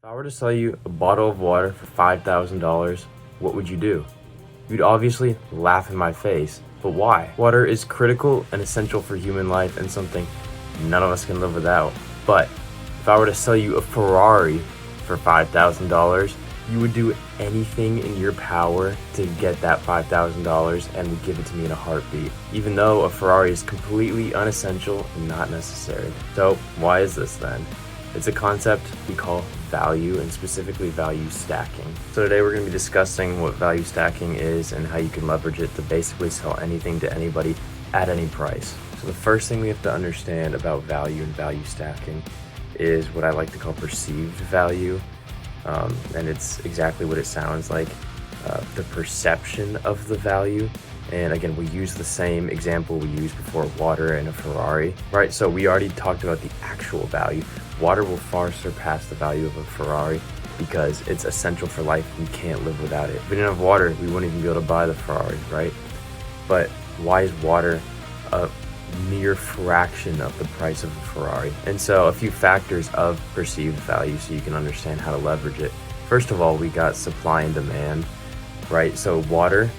If I were to sell you a bottle of water for $5,000, what would you do? You'd obviously laugh in my face, but why? Water is critical and essential for human life and something none of us can live without. But if I were to sell you a Ferrari for $5,000, you would do anything in your power to get that $5,000 and would give it to me in a heartbeat, even though a Ferrari is completely unessential and not necessary. So why is this then? It's a concept we call value, and specifically value stacking. So today we're going to be discussing what value stacking is and how you can leverage it to basically sell anything to anybody at any price. So the first thing we have to understand about value and value stacking is what I like to call perceived value. And it's exactly what it sounds like, the perception of the value. And again, we use the same example we used before, water and a Ferrari, right? So we already talked about the actual value. Water will far surpass the value of a Ferrari because it's essential for life. We can't live without it. If we didn't have water, we wouldn't even be able to buy the Ferrari, right? But why is water a mere fraction of the price of a Ferrari? And so a few factors of perceived value so you can understand how to leverage it. First of all, we got supply and demand, right? So water,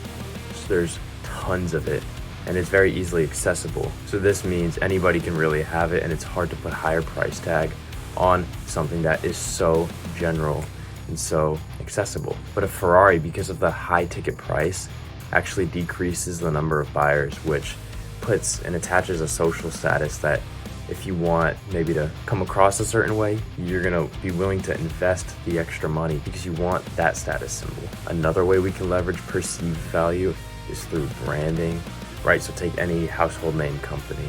there's tons of it and it's very easily accessible. So this means anybody can really have it, and it's hard to put higher price tag on something that is so general and so accessible. But a Ferrari, because of the high ticket price, actually decreases the number of buyers, which puts and attaches a social status that if you want maybe to come across a certain way, you're gonna be willing to invest the extra money because you want that status symbol. Another way we can leverage perceived value is through branding, right? So take any household name company,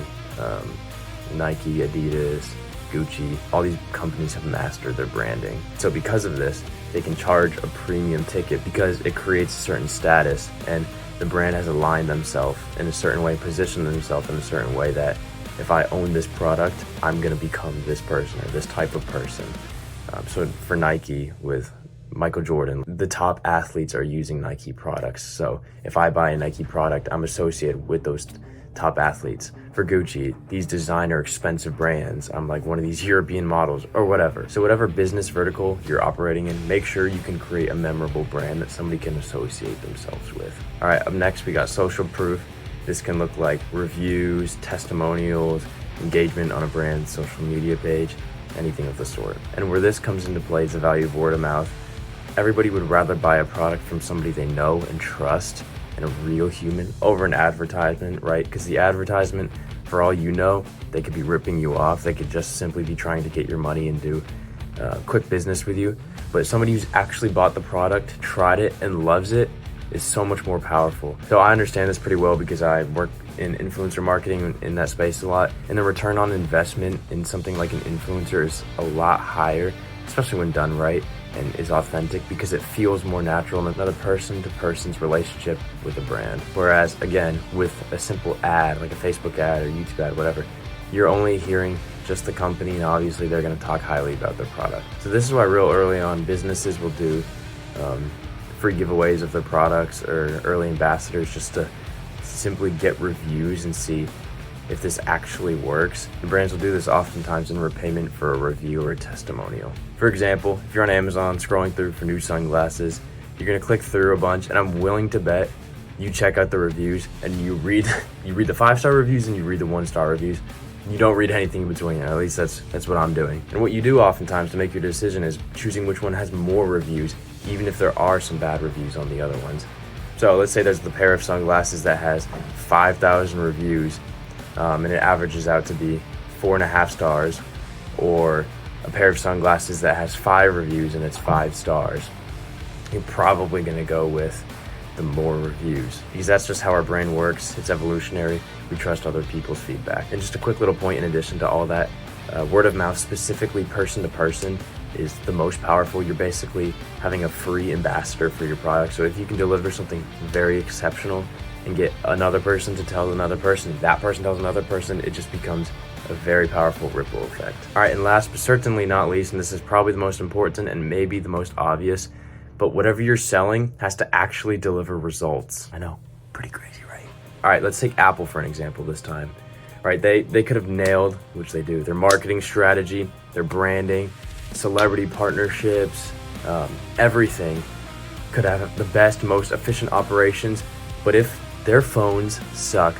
Nike, Adidas, Gucci, all these companies have mastered their branding. So because of this, they can charge a premium ticket because it creates a certain status, and the brand has aligned themselves in a certain way, positioned themselves in a certain way that if I own this product, I'm gonna become this person or this type of person. So for Nike, with Michael Jordan, the top athletes are using Nike products. So if I buy a Nike product, I'm associated with those top athletes. For Gucci, these designer expensive brands, I'm like one of these European models or whatever. So whatever business vertical you're operating in, make sure you can create a memorable brand that somebody can associate themselves with. All right, up next we got social proof. This can look like reviews, testimonials, engagement on a brand's social media page, anything of the sort. And where this comes into play is the value of word of mouth. Everybody would rather buy a product from somebody they know and trust and a real human over an advertisement, right? Because the advertisement, for all you know, they could be ripping you off. They could just simply be trying to get your money and do quick business with you. But somebody who's actually bought the product, tried it, and loves it is so much more powerful. So I understand this pretty well because I work in influencer marketing in that space a lot. And the return on investment in something like an influencer is a lot higher, especially when done right and is authentic, because it feels more natural than another person to person's relationship with a brand. Whereas again, with a simple ad, like a Facebook ad or YouTube ad, whatever, you're only hearing just the company, and obviously they're gonna talk highly about their product. So this is why real early on businesses will do free giveaways of their products or early ambassadors just to simply get reviews and see if this actually works. The brands will do this oftentimes in repayment for a review or a testimonial. For example, if you're on Amazon scrolling through for new sunglasses, you're gonna click through a bunch, and I'm willing to bet you check out the reviews and you read the 5-star reviews and you read the 1-star reviews. You don't read anything in between. At least that's what I'm doing. And what you do oftentimes to make your decision is choosing which one has more reviews, even if there are some bad reviews on the other ones. So let's say there's the pair of sunglasses that has 5,000 reviews, and it averages out to be 4.5 stars, or a pair of sunglasses that has 5 reviews and it's 5 stars. You're probably gonna go with the more reviews because that's just how our brain works. It's evolutionary. We trust other people's feedback. And just a quick little point in addition to all that, word of mouth, specifically person to person, is the most powerful. You're basically having a free ambassador for your product. So if you can deliver something very exceptional and get another person to tell another person, that person tells another person, it just becomes a very powerful ripple effect. All right, and last but certainly not least, and this is probably the most important and maybe the most obvious, but whatever you're selling has to actually deliver results. I know, pretty crazy, right? All right, let's take Apple for an example this time. All right, they could have nailed, which they do, their marketing strategy, their branding, celebrity partnerships, everything could have the best, most efficient operations, but if their phones suck,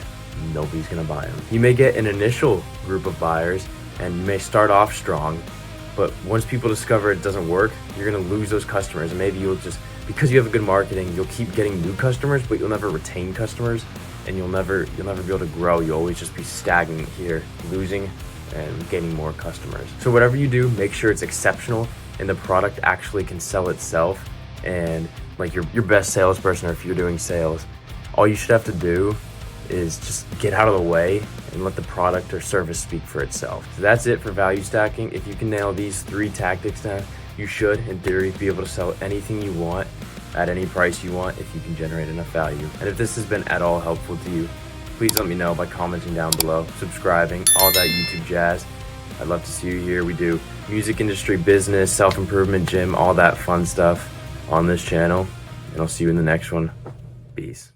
nobody's gonna buy them. You may get an initial group of buyers and you may start off strong, but once people discover it doesn't work, you're gonna lose those customers. And maybe you'll just, because you have a good marketing, you'll keep getting new customers, but you'll never retain customers, and you'll never be able to grow. You'll always just be stagnant here, losing and gaining more customers. So whatever you do, make sure it's exceptional and the product actually can sell itself. And like your best salesperson, or if you're doing sales, all you should have to do is just get out of the way and let the product or service speak for itself. So that's it for value stacking. If you can nail these 3 tactics now, you should, in theory, be able to sell anything you want at any price you want if you can generate enough value. And if this has been at all helpful to you, please let me know by commenting down below, subscribing, all that YouTube jazz. I'd love to see you here. We do music industry, business, self-improvement, gym, all that fun stuff on this channel. And I'll see you in the next one. Peace.